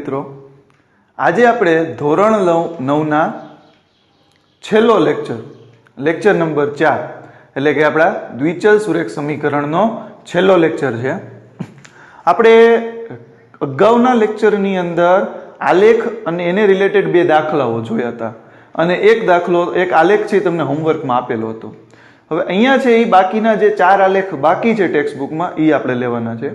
મિત્રો, આજે આપણે ધોરણ 9ના છેલ્લો લેક્ચર નંબર 4 એટલે કે આપણા દ્વિચલ સુરેખ સમીકરણનો છેલ્લો લેક્ચર છે. આપણે અગાઉના લેક્ચરની અંદર આલેખ અને એને રિલેટેડ બે દાખલાઓ જોયા હતા અને એક આલેખ છે તમને હોમવર્કમાં આપેલો હતો. હવે અહીંયા છે એ બાકીના જે 4 આલેખ બાકી છે ટેક્સ્ટ બુકમાં એ આપણે લેવાના છે.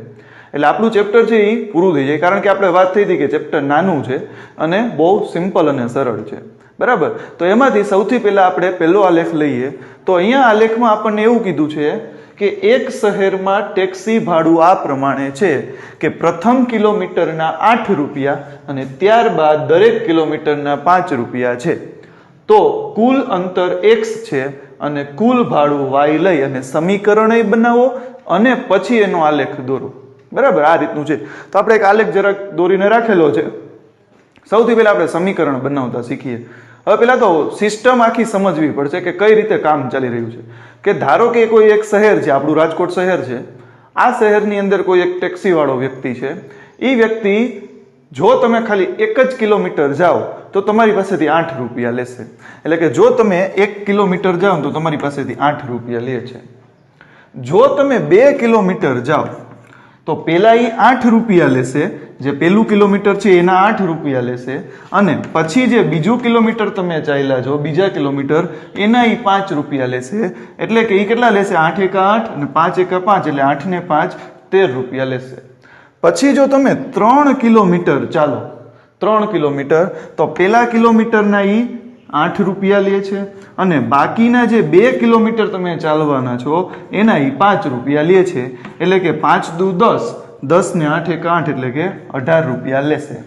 એટલે આપણું ચેપ્ટર છે એ પૂરું થઈ જાય, કારણ કે આપણે વાત થઈ હતી કે ચેપ્ટર નાનું છે અને બહુ સિમ્પલ અને સરળ છે, બરાબર. તો એમાંથી સૌથી પહેલા આપણે પહેલો આલેખ લઈએ. તો અહીંયા આલેખમાં આપણને એવું કીધું છે કે એક શહેરમાં ટેક્સી ભાડું આ પ્રમાણે છે કે પ્રથમ કિલોમીટરના 8 રૂપિયા અને ત્યારબાદ દરેક કિલોમીટરના 5 રૂપિયા છે. તો કુલ અંતર x છે અને કુલ ભાડું y લઈ અને સમીકરણ બનાવો અને પછી એનો આલેખ દોરો, બરાબર. આ રીતનું છે. તો આપણે એક આલેખ જરાક દોરીને રાખેલો છે. સૌથી પહેલા આપણે સમીકરણ બનાવતા શીખીએ. હવે પહેલા તો સિસ્ટમ આખી સમજવી પડશે કે કઈ રીતે કામ ચાલી રહ્યું છે. કે ધારો કે કોઈ એક શહેર છે, આપણું રાજકોટ શહેર છે. આ શહેરની અંદર કોઈ એક ટેક્સી વાળો વ્યક્તિ છે. એ વ્યક્તિ જો તમે ખાલી 1 જ કિલોમીટર જાઓ તો તમારી પાસેથી 8 રૂપિયા લેશે. એટલે કે જો તમે 1 કિલોમીટર જાઓ તો તમારી પાસેથી 8 રૂપિયા લે છે. જો તમે 2 કિલોમીટર જાઓ તો પેલા એ 8 રૂપિયા લેશે, જે પેલું કિલોમીટર છે એના 8 રૂપિયા લેશે, અને પછી જે બીજું કિલોમીટર તમે ચાલ્યા છો, બીજા કિલોમીટર એના એ 5 રૂપિયા લેશે. એટલે કે એ કેટલા લેશે? 8 એકા 8 અને 5 એકા 5 એટલે 8 ને 5 13 રૂપિયા લેશે. પછી જો તમે 3 કિલોમીટર ચાલો, 3 કિલોમીટર, તો પેલા કિલોમીટરના એ 8 રૂપિયા લે છે અને બાકીના જે 2 કિલોમીટર તમે ચાલવાના છો એના એ 5 રૂપિયા લે છે. એટલે કે 5 દુ 10, 10 ને 8 એક 8 એટલે કે 18 રૂપિયા લેશે.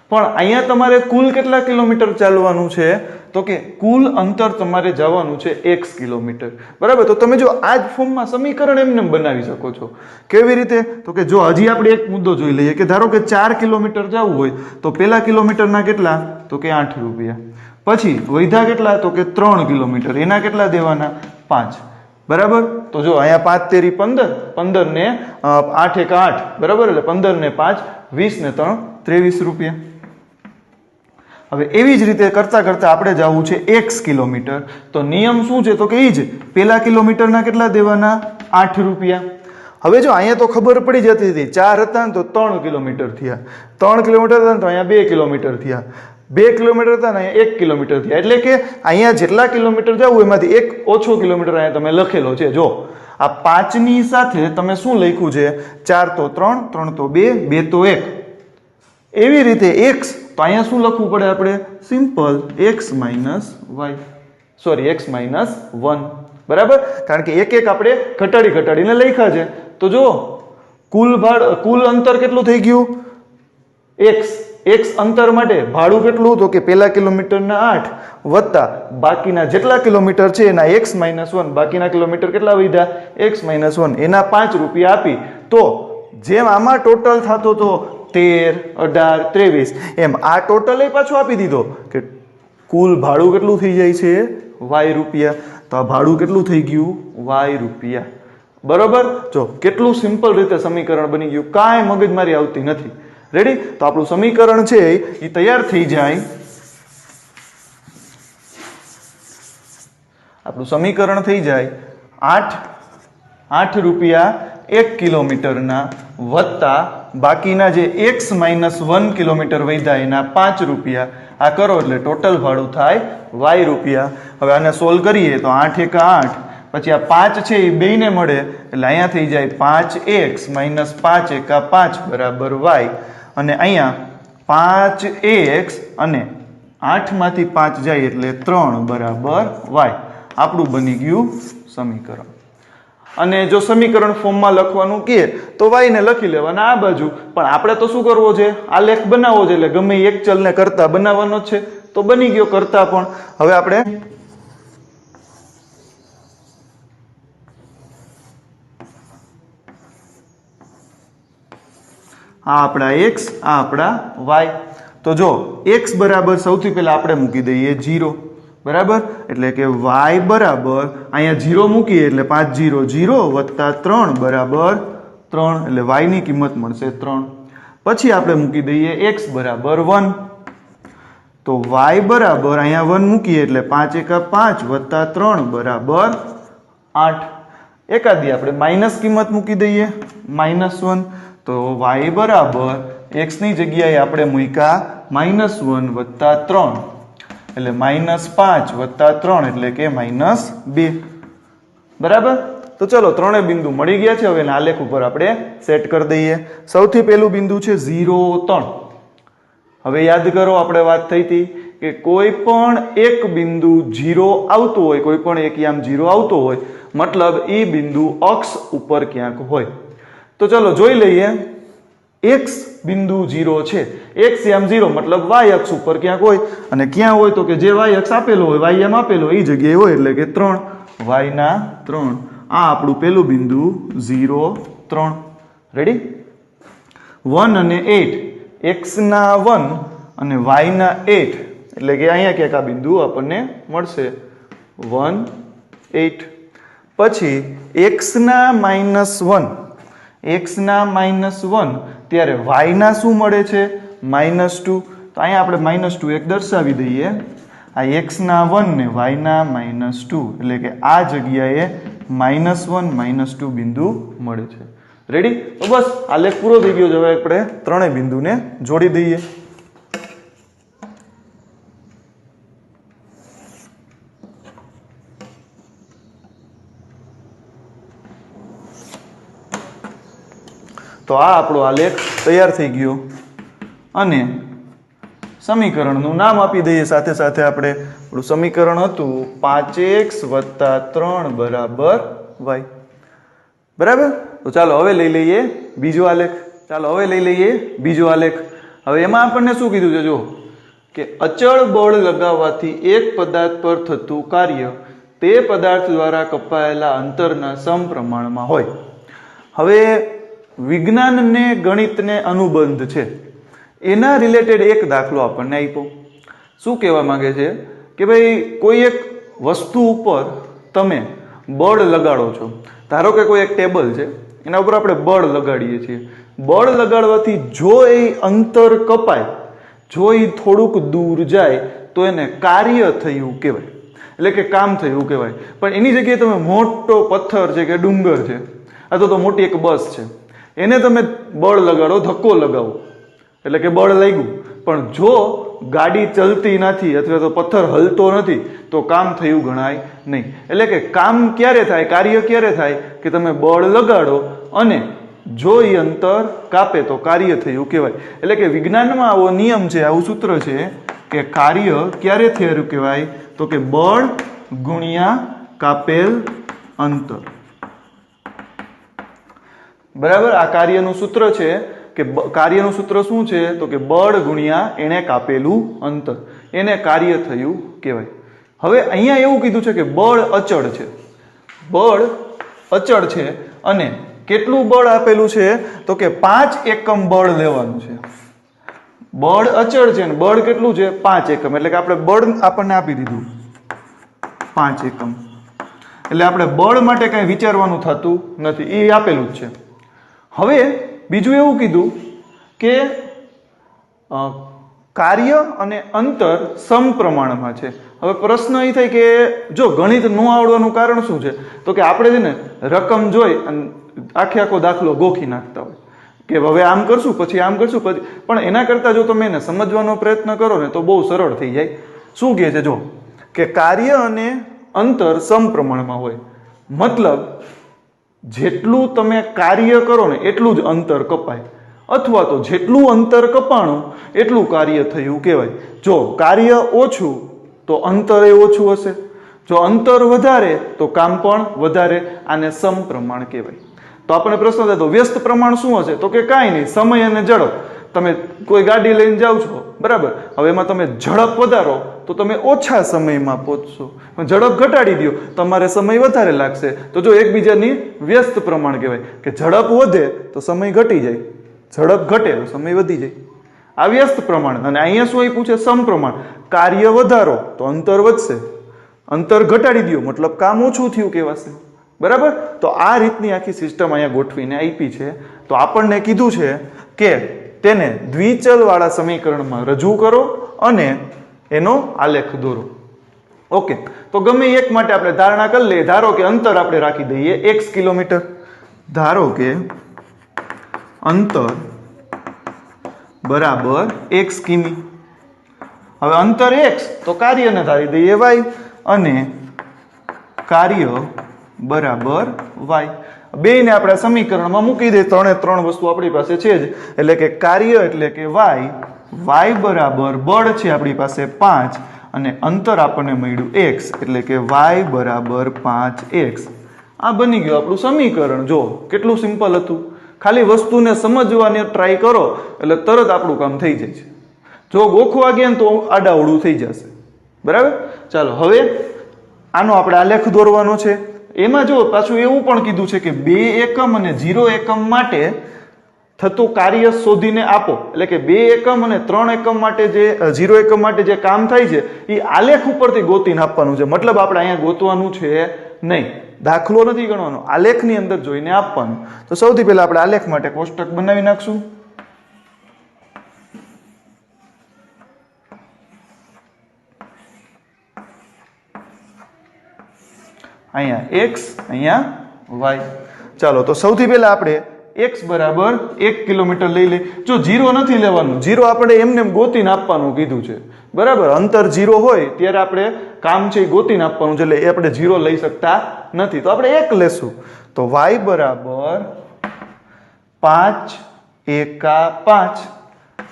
પણ અહીંયા તમારે કુલ કેટલા કિલોમીટર ચાલવાનું છે? તો કે કુલ અંતર તમારે જવાનું છે x કિલોમીટર, બરાબર. તો તમે જો આ જ ફોર્મમાં સમીકરણ એમને બનાવી શકો છો. કેવી રીતે? તો કે જો હજી આપણે એક મુદ્દો જોઈ લઈએ કે ધારો કે 4 કિલોમીટર જવું હોય તો પેલા કિલોમીટરના કેટલા? તો કે 8 રૂપિયા. પછી વૈધા કેટલા? તો કે 3 કિલોમીટર, એના કેટલા દેવાના? 5, બરાબર. તો જો અહીંયા 5 તેરી 15, 15 ને 8 એક 8, બરાબર. એટલે 15 ને 5 20 ને 3 23 રૂપિયા. હવે એવી જ રીતે કરતા કરતા આપણે જવું છે x કિલોમીટર. તો નિયમ શું છે? તો કે એ જ પેલા કિલોમીટરના કેટલા દેવાના? 8 રૂપિયા. હવે જો અહીંયા તો ખબર પડી જતી હતી, 4 હતા ને તો 3 કિલોમીટર થયા, 3 કિલોમીટર હતા ને તો અહીંયા 2 કિલોમીટર થયા, 2 કિલોમીટર હતા ને અહીંયા 1 કિલોમીટર થયા. એટલે કે અહીંયા જેટલા કિલોમીટર જવું એમાંથી એક ઓછો કિલોમીટર અહીંયા તમે લખેલો છે. જો આ 5 ની સાથે તમે શું લખ્યું છે? 4 તો 3, 3 તો 2, 2 તો 1. એવી રીતે x તો અહીંયા શું લખવું પડે આપણે? સિમ્પલ x માઇનસ 1, બરાબર. કારણ કે એક આપણે ઘટાડીને લખ્યા છે. તો જો કુલ અંતર કેટલું થઈ ગયું? x અંતર માટે ભાડું કેટલું? તો કે પેલા કિલોમીટરના 8 વત્તા બાકીના જેટલા કિલોમીટર છે એના x માઇનસ 1, બાકીના કિલોમીટર કેટલા વધ્યા? x માઇનસ 1, એના 5 રૂપિયા આપી. તો જેમ આમાં ટોટલ થતો તો 13, 18, 23, એમ આ ટોટલ એ પાછો આપી દીધો કે કુલ ભાડું કેટલું થઈ જાય છે? y રૂપિયા. તો આ ભાડું કેટલું થઈ ગયું? y રૂપિયા, બરોબર. જો કેટલું સિમ્પલ રીતે સમીકરણ બની ગયું, કાંઈ મગજમારી આવતી નથી. રેડી? તો આપણું સમીકરણ છે એ તૈયાર થઈ જાય. આપણું સમીકરણ થઈ જાય 8 રૂપિયા 1 કિલોમીટરના વત્તા બાકીના જે x માઇનસ 1 કિલોમીટર વધ્યા એના 5 રૂપિયા. આ કરો એટલે ટોટલ ભાડું થાય y રૂપિયા. હવે આને સોલ્વ કરીએ તો 8 એકા 8, પછી આ 5 છે એ બેયને મળે એટલે અહીંયા થઈ જાય 5x માઇનસ 5 એકા 5 બરાબર y. અને અહીંયા 5x અને 8 માંથી 5 જાય એટલે 3 બરાબર y. આપણું બની ગયું સમીકરણ. અને જો સમીકરણ ફોર્મમાં લખવાનું કહે તો y ને લખી લેવાના આ બાજુ. પણ આપણે તો શું કરવો છે? આલેખ બનાવવો છે. એટલે ગમે એક ચલને કરતા બનાવવાનો છે. તો બની ગયો કરતા પણ. હવે આપણે આ આપણા x, આ આપણા y. તો જો x બરાબર સૌથી પહેલા આપણે મૂકી દઈએ 0, બરાબર. એટલે કે y બરાબર અહીંયા 0 મૂકીએ એટલે 5 0 0 વત્તા 3 બરાબર 3, એટલે y ની કિંમત મળશે 3. પછી આપણે મૂકી દઈએ x બરાબર 1, તો y બરાબર અહીંયા 1 મૂકીએ એટલે 5 એકા 5 વત્તા 3 બરાબર 8. એકાદી આપણે માઇનસ કિંમત મૂકી દઈએ -1, તો y બરાબર x ની જગ્યાએ આપણે મૂક્યા -1 વત્તા 3 એટલે -5 વત્તા 3 એટલે કે -2. બરાબર. તો ચલો ત્રણે બિંદુ મળી ગયા છે. હવે આલેખ ઉપર આપણે સેટ કરી દઈએ. સૌથી પહેલું બિંદુ છે 0, 3. હવે યાદ કરો આપણે વાત થઈ હતી કે કોઈ પણ એક બિંદુ 0 આવતું હોય, કોઈ પણ એક યામ 0 આવતો હોય મતલબ એ બિંદુ અક્ષ ઉપર ક્યાંક હોય. તો ચલો જોઈ લઈએ. x બિંદુ 0 છે, x યામ 0 મતલબ y અક્ષ ઉપર ક્યાંક હોય, અને ક્યાં હોય તો કે જે y અક્ષ આપેલો હોય, y યામ આપેલો એ જગ્યાએ હોય, એટલે કે 3, y ના 3. આ આપણું પેલું બિંદુ 0, 3. રેડી. 1 અને 8, x ના 1 અને y ના 8 એટલે કે અહીંયા ક્યાંક આ બિંદુ આપણને મળશે 1, 8. પછી x ના -1, x ના -1 ત્યારે y ના શું મળે છે -2. તો અહીંયા આપણે -2 એક દર્શાવી દઈએ. આ x ના 1 ને y ના -2 એટલે કે આ જગ્યાએ -1, -2 બિંદુ મળે છે. રેડી. તો બસ આ લેખ પૂરો થઈ ગયો છે. હવે આપણે ત્રણેય બિંદુને જોડી દઈએ. તો આ આપણો આલેખ તૈયાર થઈ ગયો, અને સમીકરણનું નામ આપી દઈએ સાથે સાથે. આપણે આપણું સમીકરણ હતું 5x + 3 બરાબર y. બરાબર. તો ચાલો હવે લઈ લઈએ બીજો આલેખ. બીજો આલેખ. હવે એમાં આપણને શું કીધું છે જો કે અચળ બળ લગાવવાથી એક પદાર્થ પર થતું કાર્ય તે પદાર્થ દ્વારા કપાયેલા અંતરના સમપ્રમાણમાં હોય. હવે વિજ્ઞાન ને ગણિત ને અનુબંધ છે, એના રિલેટેડ એક દાખલો આપણને આપ્યો. શું કહેવા માંગે છે કે ભાઈ કોઈ એક વસ્તુ ઉપર તમે બળ લગાડો છો. ધારો કે કોઈ એક ટેબલ છે, એના ઉપર આપણે બળ લગાડીએ છીએ. બળ લગાડવાથી જો એ અંતર કપાય, જો એ થોડુંક દૂર જાય તો એને કાર્ય થયું કહેવાય, એટલે કે કામ થયું કહેવાય. પણ એની જગ્યાએ તમે મોટો પથ્થર છે કે ડુંગર છે અથવા તો મોટી એક બસ છે, એને તમે બળ લગાડો, ધક્કો લગાવો એટલે કે બળ લાગ્યું, પણ જો ગાડી ચલતી નથી અથવા તો પથ્થર હલતો નથી તો કામ થયું ગણાય નહીં. એટલે કે કામ ક્યારે થાય, કાર્ય ક્યારે થાય કે તમે બળ લગાડો અને જો એ અંતર કાપે તો કાર્ય થયું કહેવાય. એટલે કે વિજ્ઞાનમાં આવો નિયમ છે, આવું સૂત્ર છે કે કાર્ય ક્યારે થયું કહેવાય તો કે બળ ગુણ્યા કાપેલ અંતર. બરાબર. આ કાર્યનું સૂત્ર છે કે કાર્યનું સૂત્ર શું છે તો કે બળ ગુણ્યા એને કાપેલું અંતર, એને કાર્ય થયું કહેવાય. હવે અહીંયા એવું કીધું છે કે બળ અચળ છે. બળ અચળ છે અને કેટલું બળ આપેલું છે તો કે 5 એકમ બળ લેવાનું છે. બળ અચળ છે ને બળ કેટલું છે 5 એકમ, એટલે કે આપણે બળ આપણને આપી દીધું 5 એકમ, એટલે આપણે બળ માટે કઈ વિચારવાનું થતું નથી, એ આપેલું જ છે. હવે બીજું એવું કીધું કે કાર્ય અને અંતર સમપ્રમાણમાં છે. હવે પ્રશ્ન એ થાય કે જો ગણિત ન આવડવાનું કારણ શું છે તો કે આપણે છે ને રકમ જોઈ અને આખો દાખલો ગોખી નાખતા હોય કે હવે આમ કરશું પછી આમ કરશું પછી, પણ એના કરતાં જો તમે એને સમજવાનો પ્રયત્ન કરો ને તો બહુ સરળ થઈ જાય. શું કહે છે જો કે કાર્ય અને અંતર સમપ્રમાણમાં હોય, મતલબ જેટલું તમે કાર્ય કરો ને એટલું જ અંતર કપાય, અથવા તો જેટલું અંતર કપાણું એટલું કાર્ય થયું કહેવાય. જો કાર્ય ઓછું તો અંતર એ ઓછું હશે, જો અંતર વધારે તો કામ પણ વધારે. આને સમપ્રમાણ કહેવાય. તો આપણે પ્રશ્ન થાય તો વ્યસ્ત પ્રમાણ શું હશે તો કે કાંઈ નહીં, સમય અને ઝડપ. તમે કોઈ ગાડી લઈને જાઓ છો, બરાબર, હવે એમાં તમે ઝડપ વધારો તો તમે ઓછા સમયમાં પહોંચશો, ઝડપ ઘટાડી દો તમારે સમય વધારે લાગશે. તો જો એકબીજાની વ્યસ્ત પ્રમાણ કહેવાય કે ઝડપ વધે તો સમય ઘટી જાય, ઝડપ ઘટે તો સમય વધી જાય. આ વ્યસ્ત પ્રમાણ. અને અહીંયા શું આપ્યું છે સમપ્રમાણ. કાર્ય વધારો તો અંતર વધશે, અંતર ઘટાડી દો મતલબ કામ ઓછું થયું કહેવાશે. બરાબર. તો આ રીતની આખી સિસ્ટમ અહીંયા ગોઠવીને આપી છે. તો આપણને કીધું છે કે તેને દ્વિચલ વાળા સમીકરણમાં રજૂ કરો અને એનો આલેખ દોરો. ઓકે, તો ગમે એક માટે આપણે ધારણા કરી લઈએ. ધારો કે અંતર આપણે રાખી દઈએ x કિલોમીટર. ધારો કે અંતર બરાબર x કિમી. હવે અંતર x તો કાર્યને ધારી દઈએ y અને કાર્ય બરાબર y. બેયને આપણે સમીકરણમાં મૂકી દઈએ. ત્રણ વસ્તુ આપણી પાસે છે જ, એટલે કે કાર્ય એટલે કે y બરાબર બળ છે આપણી પાસે 5 અને અંતર આપણને મળ્યું x એટલે કે y બરાબર 5x. આ બની ગયું આપણું સમીકરણ. જો કેટલું સિમ્પલ હતું. ખાલી વસ્તુને સમજવાની ટ્રાય કરો એટલે તરત આપણું કામ થઈ જાય છે. જો ગોખવા ગયા ને તો આડાવડું થઈ જશે. બરાબર. ચાલો હવે આનો આપણે આલેખ દોરવાનો છે. એમાં જો પાછું એવું પણ કીધું છે કે 2 એકમ અને 0 એકમ માટે થતું કાર્ય શોધીને આપો. એટલે કે 2 એકમ અને 3 એકમ માટે જે 0 એકમ માટે જે કામ થાય છે એ આલેખ ઉપરથી ગોતીને આપવાનું છે. મતલબ આપણે અહીંયા ગોતવાનું છે નહીં, દાખલો નથી ગણવાનો, આલેખની અંદર જોઈને આપવાનું. તો સૌથી પહેલા આપણે આલેખ માટે કોષ્ટક બનાવી નાખશું. અહીંયા x, અહીંયા y. ચાલો, તો સૌથી પહેલા આપણે x બરાબર 1 કિલોમીટર લઈ લે. જો 0 નથી લેવાનું, 0 આપણે એમને એમ ગોતીને આપવાનું કીધું છે. બરાબર. અંતર 0 હોય ત્યારે આપણે કામ છે એ ગોતીને આપવાનું છે, એટલે એ આપણે 0 લઈ શકતા નથી. તો આપણે 1 લેશું. તો y બરાબર 5 એકા 5,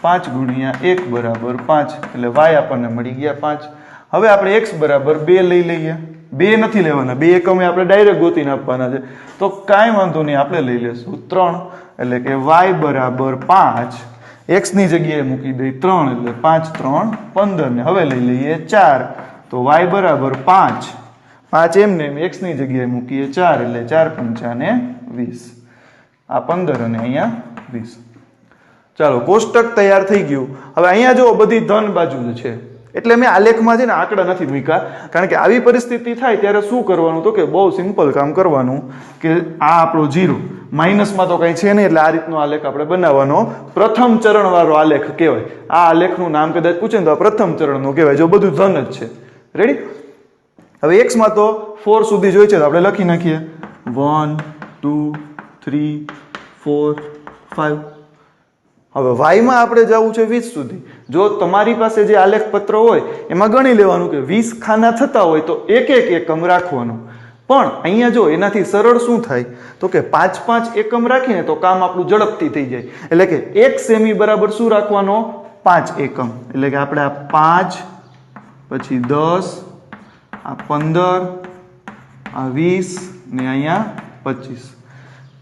5 ગુણ્યા 1 બરાબર 5, એટલે y આપણને મળી ગયા 5. હવે આપણે x બરાબર 2 લઈ લઈએ. 2 નથી લેવાના, 2 એકમે આપણે ડાયરેક્ટ ગોતીને આપવાના છે. તો કાંઈ વાંધો નહીં, આપણે લઈ લેશું 3, એટલે કે y બરાબર 5, x ની જગ્યાએ મૂકી દઈ 3, એટલે 5 3 15 ને હવે લઈ લઈએ 4. તો y બરાબર 5, 5 એમને x ની જગ્યાએ મૂકીએ 4, એટલે 4 5 ને 20. આ 15 અને અહીંયા 20. ચાલો, કોષ્ટક તૈયાર થઈ ગયું. હવે અહીંયા જો બધી ધન બાજુ છે, એટલે મેં આલેખમાં છે ને આંકડા નથી મૂક્યા, કારણ કે આવી પરિસ્થિતિ થાય ત્યારે શું કરવાનું, તો કે બહુ સિમ્પલ કામ કરવાનું કે આ આપણો 0 માઇનસમાં તો કંઈ છે નહીં, એટલે આ રીતનો આલેખ આપણે બનાવવાનો. પ્રથમ ચરણ વાળો આલેખ કહેવાય. આ આલેખનું નામ કદાચ પૂછે ને તો આ પ્રથમ ચરણનું કહેવાય, જો બધું ધન જ છે. રેડી. હવે x માં તો 4 સુધી જોઈએ છે, તો આપણે લખી નાખીએ 1 2 3 4 5. હવે y માં આપણે જવું છે 20 સુધી. જો તમારી પાસે જે આલેખ પત્ર હોય એમાં ગણી લેવાનું કે 20 ખાના થતા હોય તો એક એકમ રાખવાનું. પણ અહીંયા જો એનાથી સરળ શું થાય, તો કે 5 એકમ રાખીને તો કામ આપણું ઝડપથી થઈ જાય. એટલે કે 1 સેમી બરાબર શું રાખવાનો, 5 એકમ. એટલે કે આપણે આ 5 પછી 10 આ 15 આ 20 ને અહીંયા 25.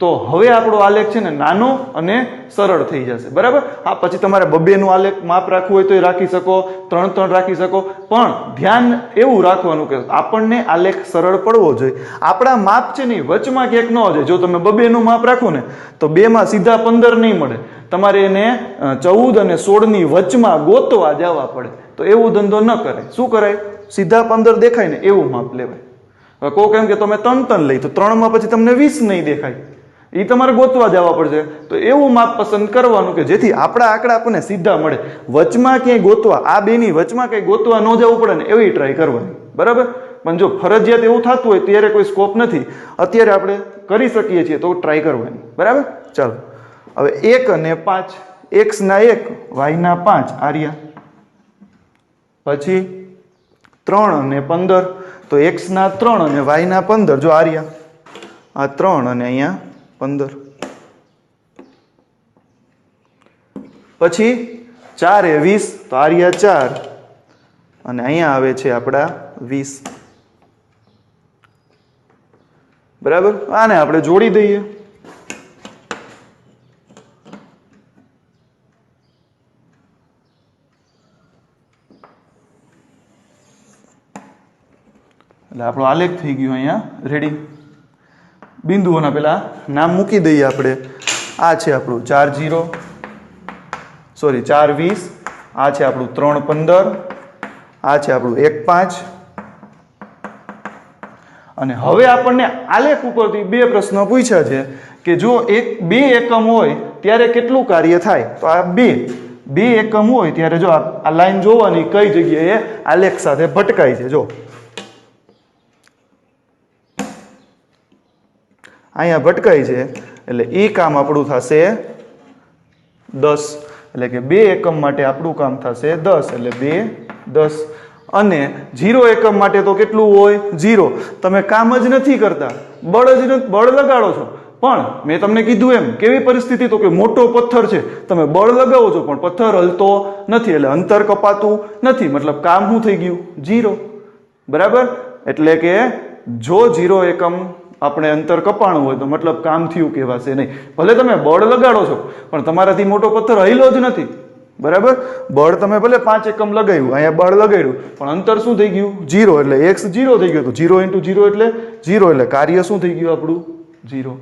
તો હવે આપણો આલેખ છે ને નાનો અને સરળ થઈ જશે. બરાબર. હા, પછી તમારે 2-2 નું આલેખ માપ રાખવું હોય તો એ રાખી શકો, 3-3 રાખી શકો, પણ ધ્યાન એવું રાખવાનું કે આપણને આલેખ સરળ પડવો જોઈએ. આપણા માપ છે ને વચમાં ક્યાંક ન જાય. જો તમે 2-2 નું માપ રાખો ને તો 2 માં સીધા 15 નહીં મળે, તમારે એને 14 અને 16 ની વચમાં ગોતવા જવા પડે. તો એવું ધંધો ન કરાય. શું કરાય, સીધા 15 દેખાય ને એવું માપ લેવાય. હવે કહો કેમ કે તમે 3-3 લઈ, તો 3 માં પછી તમને 20 નહીં દેખાય, એ તમારે ગોતવા જવા પડશે. તો એવું માપ પસંદ કરવાનું કે જેથી આપણા આંકડા આપણને સીધા મળે. વચમાં ક્યાંય ગોતવા, આ બેની વચમાં કંઈ ગોતવા ન જવું પડે ને એવી ટ્રાય કરવાની. બરાબર. પણ જો ફરજિયાત એવું થતું હોય ત્યારે કોઈ સ્કોપ નથી, અત્યારે આપણે કરી શકીએ છીએ તો ટ્રાય કરવાની. બરાબર. ચાલો, હવે 1 અને 5, x ના 1 y ના 5 આર્યા. પછી 3 અને 15, તો x ના 3 અને y ના 15 જો આર્યા. આ 3 અને અહીંયા 15. પછી 4 એ 20, તો આર્યા 4 અને અહીંયા આવે છે આપણા 20. બરાબર. આને આપણે જોડી દઈએ. એટલે આપણો આલેખ થઈ ગયો અહીંયા રેડી. બિંદુઓના પેલા નામ મૂકી દઈએ આપણે. આ છે આપણું 4 20, આ છે આપણું 3 15, આ છે આપણું 1 5. અને હવે આપણને આલેખ ઉપરથી 2 પ્રશ્નો પૂછ્યા છે કે જો બે એકમ હોય ત્યારે કેટલું કાર્ય થાય, તો આ બે એકમ હોય ત્યારે જો આ લાઈન જોવાની કઈ જગ્યાએ આલેખ સાથે ભટકાય છે. જો અહીંયા ભટકાય છે એટલે એ કામ આપણું થશે 10, એટલે કે 2 એકમ માટે આપણું કામ થશે 10, એટલે 2 10. અને 0 એકમ માટે તો કેટલું હોય 0. તમે કામ જ નથી કરતા, બળ લગાડો છો, પણ મેં તમને કીધું એમ કેવી પરિસ્થિતિ, તો કે મોટો પથ્થર છે, તમે બળ લગાવો છો પણ પથ્થર હલતો નથી, એટલે અંતર કપાતું નથી, મતલબ કામ શું થઈ ગયું 0. બરાબર, એટલે કે જો 0 એકમ આપણે અંતર કપાણું હોય તો મતલબ કામ થયું કહેવાશે નહીં. ભલે તમે બળ લગાડો છો પણ તમારાથી મોટો પથ્થર હલ્યો જ નથી. બરાબર, બળ તમે ભલે 5 એકમ લગાવ્યું, અહીંયા બળ લગાડ્યું પણ અંતર શું થઈ ગયું 0, એટલે x 0 થઈ ગયો, તો 0 × 0 એટલે 0, એટલે કાર્ય શું થઈ ગયું આપણું 0.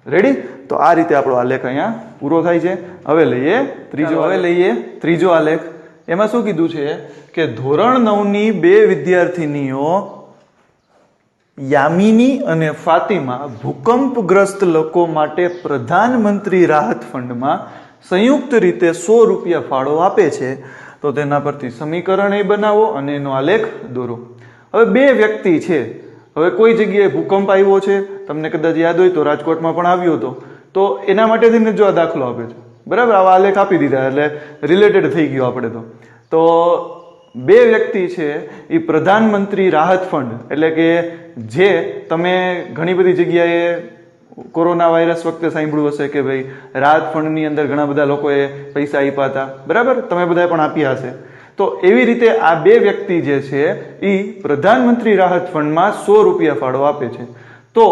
રેડી? તો આ રીતે આપણો આલેખ અહીંયા પૂરો થાય છે. હવે લઈએ ત્રીજો આલેખ. એમાં શું કીધું છે કે ધોરણ 9 ની 2 વિદ્યાર્થીનીઓ યામિની અને ફાતિમા ભૂકંપગ્રસ્ત લોકો માટે પ્રધાનમંત્રી રાહત ફંડમાં સંયુક્ત રીતે 100 રૂપિયા ફાળો આપે છે. તો તેના પરથી સમીકરણ એ બનાવો અને એનો આલેખ દોરો. હવે 2 વ્યક્તિ છે, હવે કોઈ જગ્યાએ ભૂકંપ આવ્યો છે, તમને કદાચ યાદ હોય તો રાજકોટમાં પણ આવ્યો હતો, તો એના માટે થઈને જો આ દાખલો આપે છે. બરાબર, આવા આલેખ આપી દીધા એટલે રિલેટેડ થઈ ગયો આપણે. તો 2 વ્યક્તિ છે એ પ્રધાનમંત્રી રાહત ફંડ, એટલે કે જે તમે ઘણી બધી જગ્યાએ કોરોના વાયરસ વખતે સાંભળ્યું હશે કે ભાઈ રાહત ફંડની અંદર ઘણા બધા લોકોએ પૈસા આપ્યા હતા. બરાબર, તમે બધાએ પણ આપ્યા હશે. તો એવી રીતે આ 2 વ્યક્તિ જે છે એ પ્રધાનમંત્રી રાહત ફંડમાં 100 રૂપિયા ફાળો આપે છે. તો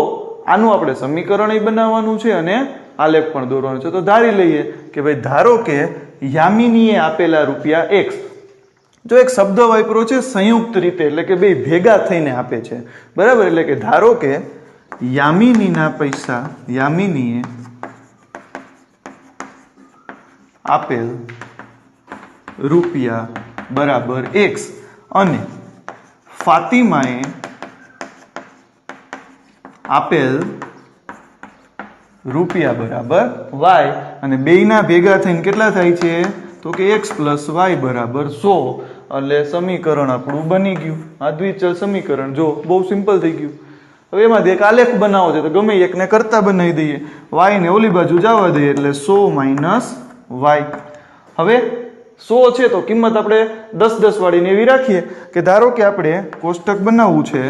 આનું આપણે સમીકરણ બનાવવાનું છે અને આલેખ પણ દોરવાનો છે. તો ધારી લઈએ કે ભાઈ ધારો કે યામિનીએ આપેલા રૂપિયા x, જો એક શબ્દ વાપરો છે સંયુક્ત રીતે, એટલે કે બે ભેગા થઈને આપે છે. બરાબર, એટલે કે ધારો કે યામિનીના પૈસા યામિનીએ આપેલ રૂપિયા બરાબર x અને ફાતિમાએ આપેલ રૂપિયા બરાબર y, અને બેયના ભેગા થઈને કેટલા થાય છે તો કે x + y બરાબર 100. એટલે સમીકરણ આપણું બની ગયું. આ દ્વિચલ સમીકરણ જો બહુ સિમ્પલ થઈ ગયું. હવે એમાંથી એક આલેખ બનાવો છે તો ગમે એકને કરતા બનાવી દઈએ, y ને ઓલી બાજુ જવા દઈએ, એટલે 100 - y. હવે 100 છે તો કિંમત આપણે 10 વાળીને એવી રાખીએ કે ધારો કે આપણે કોષ્ટક બનાવવું છે,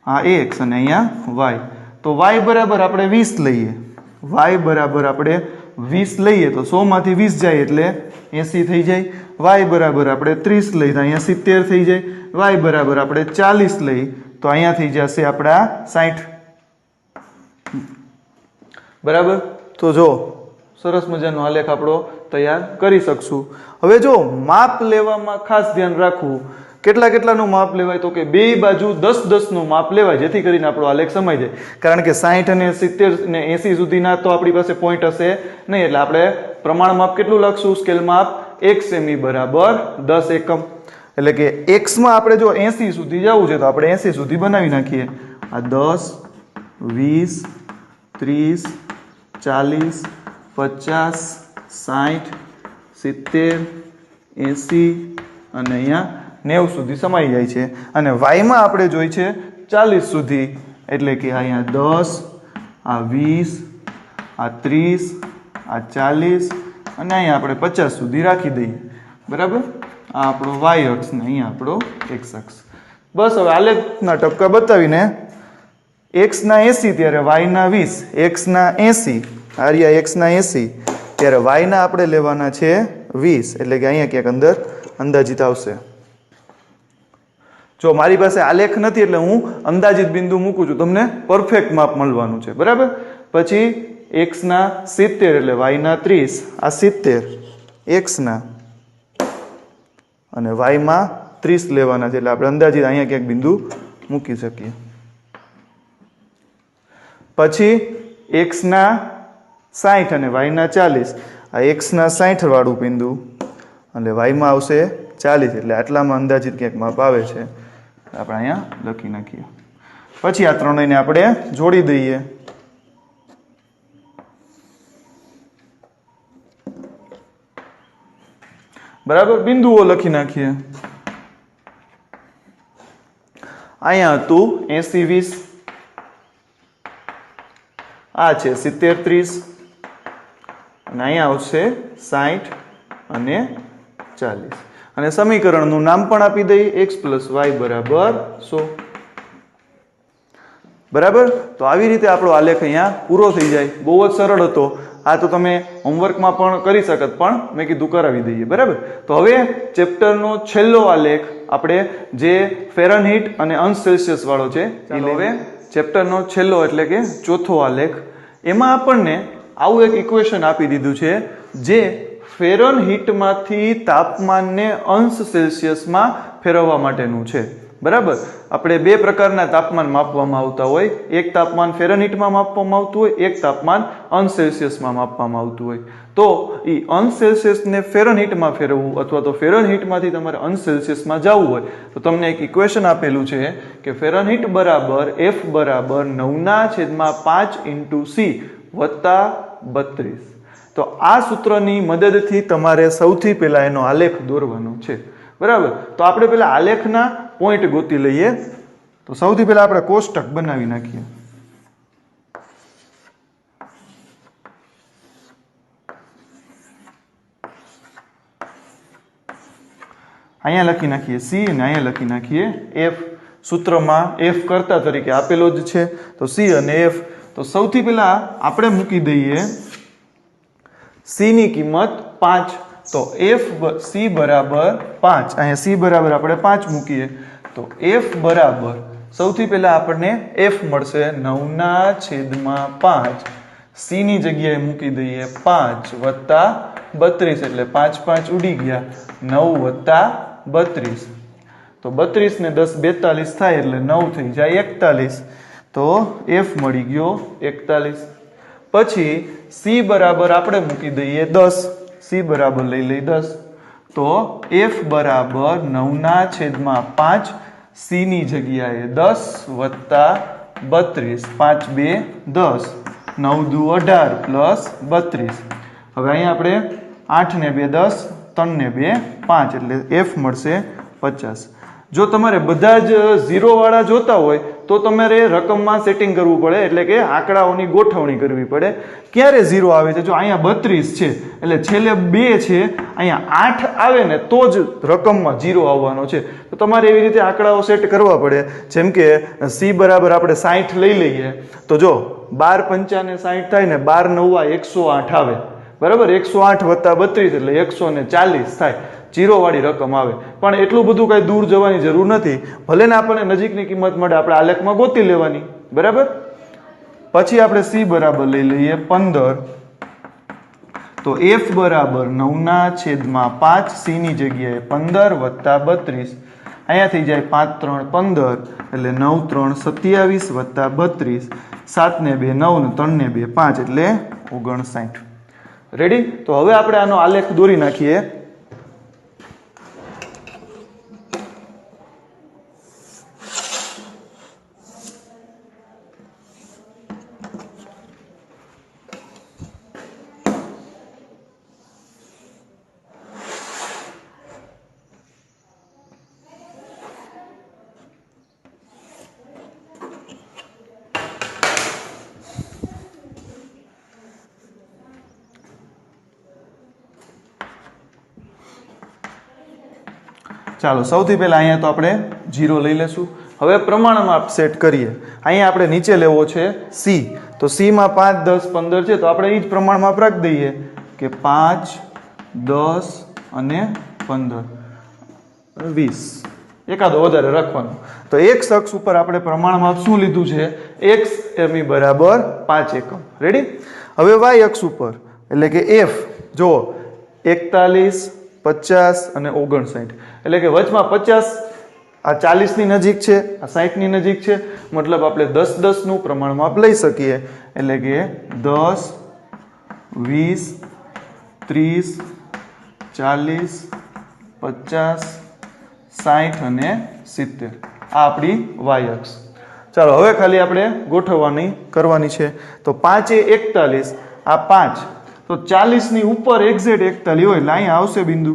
આ x અને અહીંયા y, તો y બરાબર આપણે 20 લઈએ, y બરાબર આપણે 20 લઈએ તો 100 માંથી 20 જાય એટલે 80 થઈ જાય. y બરાબર આપણે 30 લઈએ તો અહીંયા 70 થઈ જાય. y બરાબર આપણે 40 લઈ તો અહીંયા થઈ જશે આપણા 60. બરાબર, તો જો સરસ મજાનો આલેખ આપણો તૈયાર કરી શકશું. હવે જો માપ લેવામાં ખાસ ધ્યાન રાખવું, કેટલાનું માપ લેવાય તો કે બે બાજુ 10 નું માપ લેવાય, જેથી કરીને આપણો આલેખ સમાઈ જાય. કારણ કે 60 અને 70 ને 80 સુધીના તો આપણી પાસે પોઈન્ટ હશે નહીં, એટલે આપણે પ્રમાણ માપ કેટલું લખશું, સ્કેલ માપ 1 સેમી બરાબર 10 એકમ. એટલે કે x માં આપણે જો 80 સુધી જવું છે તો આપણે 80 સુધી બનાવી નાખીએ. આ 10 20 30 40 50 60 70 80 અને અહીંયા 90 સુધી સમાઈ જાય છે. અને y માં આપણે જોઈ છે 40 સુધી, એટલે કે અહીંયા 10, આ 20, આ 30, આ 40 અને અહીંયા આપણે 50 સુધી રાખી દઈએ. બરાબર, આ આપણો y અક્ષ ને અહીંયા આપણો x અક્ષ. બસ હવે આલેખના ટપકા બતાવીને x ના 80 ત્યારે y ના 20, x ના 80 આર્યા x ના 80 ત્યારે y ના આપણે લેવાના છે 20, એટલે કે અહીંયા ક્યાંક અંદર અંદાજિત આવશે. જો મારી પાસે આલેખ નથી એટલે હું અંદાજિત બિંદુ મૂકું છું, તમને પરફેક્ટ માપ મળવાનું છે. બરાબર, પછી x ના 70 એટલે y ના 30, આ 70 x ના અને y માં 30 લેવાના છે, એટલે આપણે અંદાજિત અહીંયા ક્યાંક બિંદુ મૂકી શકીએ. પછી x ના 60 અને y ના 40, આ x ના 60 વાળું બિંદુ અને y માં આવશે 40 એટલે આટલામાં અંદાજિત ક્યાંક માપ આવે છે, આપણે અહીંયા લખી નાખીએ. પછી આ ત્રણેયને આપણે જોડી દઈએ. બરાબર, બિંદુઓ લખી નાખીએ. અહીંયા હતું 80 20, આ છે 70 30, અને અહીંયા આવશે 60 અને 40. અને સમીકરણનું નામ પણ આપી દઈએ, x + y = 100. બરાબર, તો આવી રીતે આપણો આલેખ અહીંયા પૂરો થઈ જાય. બહુ જ સરળ હતો. આ તો તમે હોમવર્કમાં પણ કરી શકત, પણ મેં કીધું કરાવી દઈએ. બરાબર, તો હવે ચેપ્ટરનો છેલ્લો આલેખ આપણે જે ફેરનહીટ અને અંશ સેલ્સિયસ વાળો છે, હવે ચેપ્ટરનો છેલ્લો એટલે કે ચોથો આલેખ. એમાં આપણને આવું એક ઇક્વેશન આપી દીધું છે જે ફેરનહીટમાંથી તાપમાનને અંશ સેલ્સિયસમાં ફેરવવા માટેનું છે. બરાબર, આપણે બે પ્રકારના તાપમાન માપવામાં આવતા હોય. એક તાપમાન ફેરનહીટમાં માપવામાં આવતું હોય, એક તાપમાન અંશ સેલ્સિયસમાં માપવામાં આવતું હોય. તો એ અંશ સેલ્સિયસને ફેરનહીટમાં ફેરવવું અથવા તો ફેરનહીટમાંથી તમારે અંશ સેલ્સિયસમાં જવું હોય તો તમને એક ઇક્વેશન આપેલું છે કે ફેરનહીટ બરાબર F બરાબર 9/5 × C વત્તા 32. તો આ સૂત્રની મદદથી તમારે સૌથી પહેલા એનો આલેખ દોરવાનો છે. બરાબર, તો આપણે પહેલા આલેખના પોઈન્ટ ગોતી લઈએ. તો સૌથી પહેલા આપણે કોષ્ટક બનાવી નાખીએ. અહીંયા લખી નાખીએ C અને અહીંયા લખી નાખીએ F. સૂત્રમાં F કર્તા તરીકે આપેલો જ છે, તો C અને F. તો સૌથી પહેલા આપણે મૂકી દઈએ C ની કિંમત 5. તો C બરાબર 5. અહીંયા C બરાબર આપણે 5 મૂકીએ તો F બરાબર સૌથી પહેલા આપણને F મળશે 9/5. C ની જગ્યાએ મૂકી દઈએ 5 વત્તા 32 એટલે 5 5 ઉડી ગયા, 9 વત્તા 32. તો 32 ને 10 42 થાય એટલે 9 થઈ જાય 41. તો F મળી ગયો 41. પછી C બરાબર આપણે મૂકી દઈએ 10. C બરાબર લઈ લઈ 10. તો F બરાબર 9/5. C ની જગ્યાએ 10 વત્તા 32. 5 2 10, 9 દુ 18 પ્લસ 32. હવે અહીંયા આપણે 8 ને 2 10, 3 ને 2 5 એટલે F મળશે 50. જો તમારે બધા જ 0 વાળા જોતા હોય તો તમારે રકમમાં સેટિંગ કરવું પડે, એટલે કે આંકડાઓની ગોઠવણી કરવી પડે. ક્યારે 0 આવે છે? જો અહીંયા 32 છે એટલે છેલ્લે 2 છે, અહીંયા 8 આવે ને તો જ રકમમાં 0 આવવાનો છે. તો તમારે એવી રીતે આંકડાઓ સેટ કરવા પડે. જેમ કે C બરાબર આપણે 60 લઈ લઈએ તો જો 12 પંચાને 60 થાય ને 12 9 108 આવે. બરાબર, 108 વત્તા 32 એટલે 140 થાય. 0 વાળી રકમ આવે. પણ એટલું બધું કઈ દૂર જવાની જરૂર નથી. ભલે ને આપણને નજીકની કિંમત મળે, આપણે આલેખમાં ગોતી લેવાની. બરાબર, પછી આપણે C બરાબર લઈ લઈએ 15. તો F બરાબર 9/5. C ની જગ્યાએ 15 વત્તા 32. અહીંયા થઈ જાય 5 3 15 એટલે 9 3 27 વત્તા 32. 7 ને 2 9 ને 3 ને 2 5 એટલે 59. રેડી? તો હવે આપણે આનો આલેખ દોરી નાખીએ. ચાલો, સૌથી પહેલા અહીંયા તો આપણે 0 લઈ લેશું. હવે પ્રમાણમાં સેટ કરીએ. અહીંયા આપણે નીચે લેવો છે C. તો C માં 5 10 15 છે, તો આપણે એ જ પ્રમાણમાં રાખી દઈએ કે 5 10 અને 15 20. એકાદો વધારે રાખવાનો. તો x અક્ષ ઉપર આપણે પ્રમાણમાં શું લીધું છે? x એમી બરાબર 5 એકમ. રેડી? હવે y અક્ષ ઉપર એટલે કે F જો 41 50 અને 59 એટલે કે વચમાં 50 આ 40 ની નજીક છે, આ 60 ની નજીક છે, મતલબ આપણે 10 10 નું પ્રમાણમાં લઈ શકીએ. એટલે કે 10 20 30 40 50, 60 અને 70 આ આપણી વાય અક્ષ. ચાલો હવે ખાલી આપણે ગોઠવવાની કરવાની છે. તો 5 એ 41, આ 5 તો 40 ની ઉપર એક્ઝેક્ટ 41 હોય એટલે અહીંયા આવશે બિંદુ.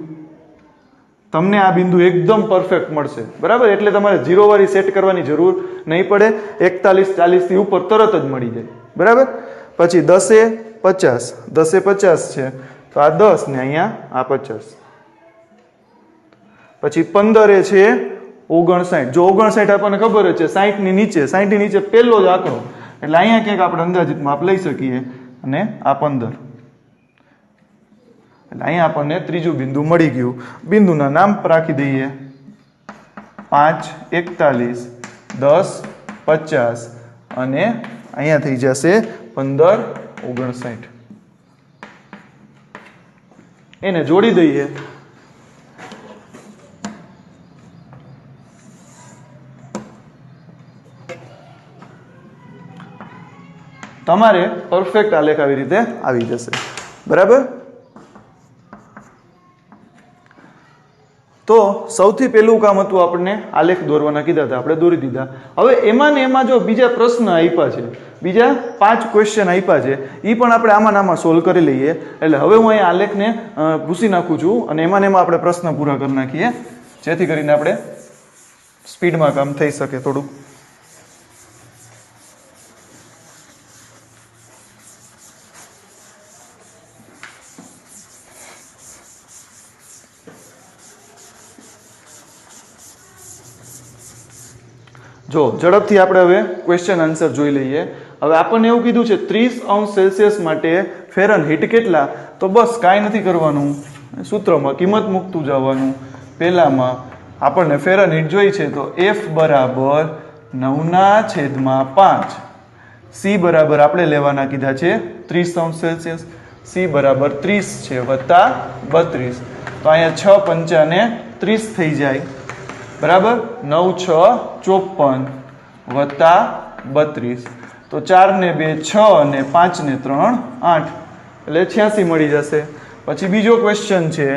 તમને આ બિંદુ એકદમ પરફેક્ટ મળશે, બરાબર. એટલે તમારે 0 વાળી સેટ કરવાની જરૂર નહીં પડે. 41 40 થી ઉપર તરત જ મળી જાય, બરાબર. પછી 10 એ 50, 10 એ 50 છે તો આ 10 ને અહીંયા આ 50. પછી 15 એ છે 59. જો 59 આપણને ખબર જ છે 60 ની નીચે, 60 ની નીચે પહેલો જ આંકડો એટલે અહીંયા ક્યાંક આપણે અંદાજિત માપ લઈ શકીએ અને આ 15 એટલે અહીંયા આપણને ત્રીજું બિંદુ મળી ગયું. બિંદુના નામ રાખી દઈએ 5, 41, 10, 50 અને અહીંયા થઈ જશે 15, 59. એને જોડી દઈએ. તમારે પરફેક્ટ આલેખ આવી રીતે આવી જશે, બરાબર. તો સૌથી પહેલું કામ હતું આપણને આલેખ દોરવાના કીધા હતા, આપણે દોરી દીધા. હવે એમાં ને એમાં જો બીજા પ્રશ્ન આપ્યા છે, બીજા 5 ક્વેશ્ચન આપ્યા છે, એ પણ આપણે આમાં આમાં સોલ્વ કરી લઈએ. એટલે હવે હું અહીંયા આલેખને ભૂસી નાખું છું અને એમાં ને એમાં આપણે પ્રશ્ન પૂરા કરી નાખીએ, જેથી કરીને આપણે સ્પીડમાં કામ થઈ શકે થોડુંક. જો ઝડપથી આપણે હવે ક્વેશ્ચન આન્સર જોઈ લઈએ. હવે આપણને એવું કીધું છે 30°C માટે ફેરનહીટ કેટલા? તો બસ કાંઈ નથી કરવાનું, સૂત્રમાં કિંમત મૂકતું જવાનું. પહેલામાં આપણને ફેરનહીટ જોઈ છે તો F બરાબર 9/5, C બરાબર આપણે લેવાના કીધા છે 30°C, C બરાબર 30 છે વત્તા 32. તો અહીંયા 6 પંચા ને 30 થઈ જાય, બરાબર. 9 6 54 વત્તા 32. તો 4 ને 2 6 અને 5 ને 3 8 એટલે 86 મળી જશે. પછી બીજો ક્વેશ્ચન છે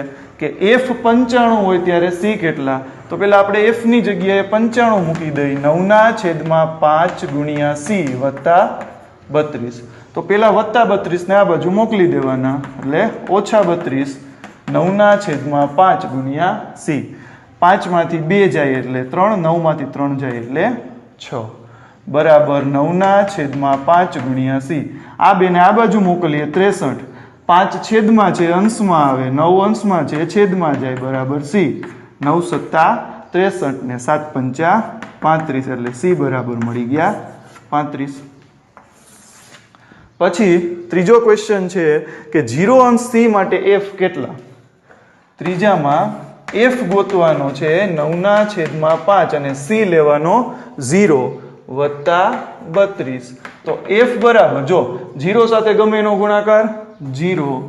કે F 95 હોય ત્યારે C કેટલા? તો પેલા આપણે F ની જગ્યાએ 95 મૂકી દઈ. 9/5 ગુણ્યા C વત્તા 32. તો પેલા વત્તા 32 ને આ બાજુ મોકલી દેવાના એટલે ઓછા 32. 9/5 ગુણ્યા C. 5 માંથી 2 જાય એટલે 3, 9 માંથી 3 જાય એટલે 6 બરાબર 9/5 ગુણ્યા C. આ બેને આ બાજુ મોકલીએ 63. 5 છેદમાં છે અંશમાં આવે, 9 અંશમાં છે છેદમાં જાય બરાબર C. 9 સત્તા 63 ને 7 પંચા 35 એટલે C બરાબર મળી ગયા 35. પછી ત્રીજો ક્વેશ્ચન છે કે 0 અંશ C માટે F કેટલા? ત્રીજામાં F ગોતવાનો છે 9/5 અને C લેવાનો 0 વત્તા 32. તો F બરાબર જો 0 સાથે ગમે એનો ગુણાકાર 0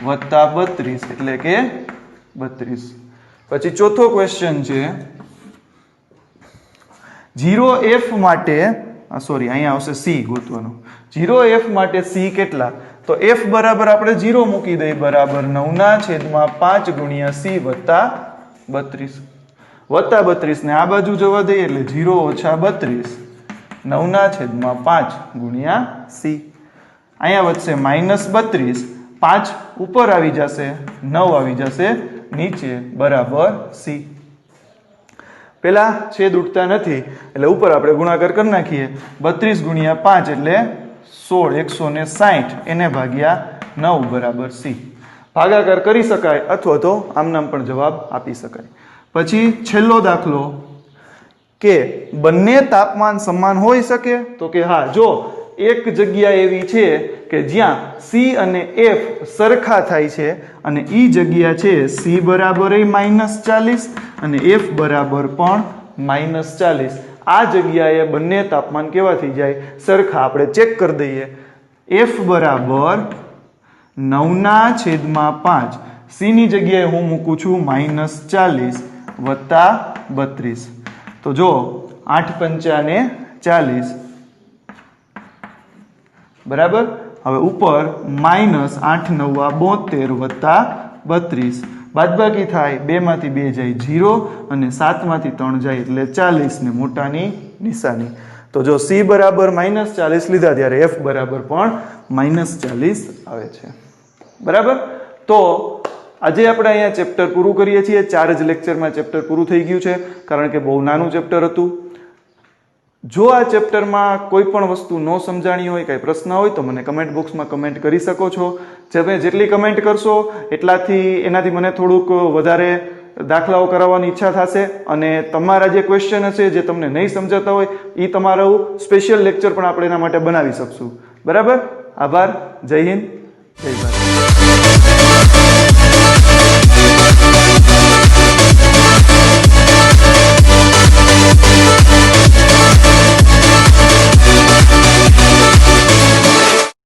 વત્તા 32 એટલે કે 32. પછી ચોથો ક્વેશ્ચન છે 0F માટે અહીંયા આવશે C ગોતવાનો. 0F માટે C કેટલા? તો F બરાબર આપણે 0 મૂકી દઈએ બરાબર 9/5 ગુણ્યા C વત્તા 32 વત્તા 32 ને આ બાજુ જવા દઈએ એટલે 0 ઓછા 32 9/5 ગુણ્યા C. અહીંયા વધશે -32. 5 ઉપર આવી જશે, 9 આવી જશે નીચે બરાબર C. પેલા છેદ ઉડતા નથી એટલે ઉપર આપણે ગુણાકાર કરી નાખીએ. 32 ગુણ્યા 5 એટલે 16, 160 એને ભાગ્યા 9 બરાબર C. ભાગાકાર કરી શકાય અથવા તો આમનામ પણ જવાબ આપી શકાય. પછી છેલ્લો દાખલો કે બંને તાપમાન સમાન હોઈ શકે? તો કે હા. જો એક જગ્યા એવી છે કે જ્યાં C અને F સરખા થાય છે અને ઈ જગ્યા છે C બરાબર -40 અને F બરાબર પણ -40. આ જગ્યાએ બંને તાપમાન કેવા થઈ જાય? સરખા. આપણે ચેક કરી દઈએ. F બરાબર 9/5, C ની જગ્યાએ હું મૂકું છું -40 વત્તા 32. તો જો 8 પંચા ને 40 બરાબર. હવે ઉપર -8 9 72 વત્તા 32. બાદબાકી થાય 2 માંથી 2 જાય 0 અને 7 માંથી 3 જાય એટલે 40 ને મોટાની નિશાની. તો જો c બરાબર -40 લીધા ત્યારે f બરાબર પણ -40 આવે છે. બરાબર. તો આજે આપણે અહીંયા ચેપ્ટર પૂરું કરીએ છીએ. 4 જ લેક્ચરમાં ચેપ્ટર પૂરું થઈ ગયું છે કારણ કે બહુ નાનું ચેપ્ટર હતું. જો આ ચેપ્ટરમાં કોઈ પણ વસ્તુ ન સમજાણી હોય, કાંઈ પ્રશ્ન હોય તો મને કમેન્ટ બોક્સમાં કમેન્ટ કરી શકો છો. તમે જેટલી કમેન્ટ કરશો એનાથી મને થોડુંક વધારે દાખલાઓ કરાવવાની ઈચ્છા થશે અને તમારા જે ક્વેશ્ચન હશે જે તમને નહીં સમજાતા હોય એ તમારું સ્પેશિયલ લેક્ચર પણ આપણે એના માટે બનાવી શકશું. બરાબર. આભાર. જય હિન્દ, જય ભારત.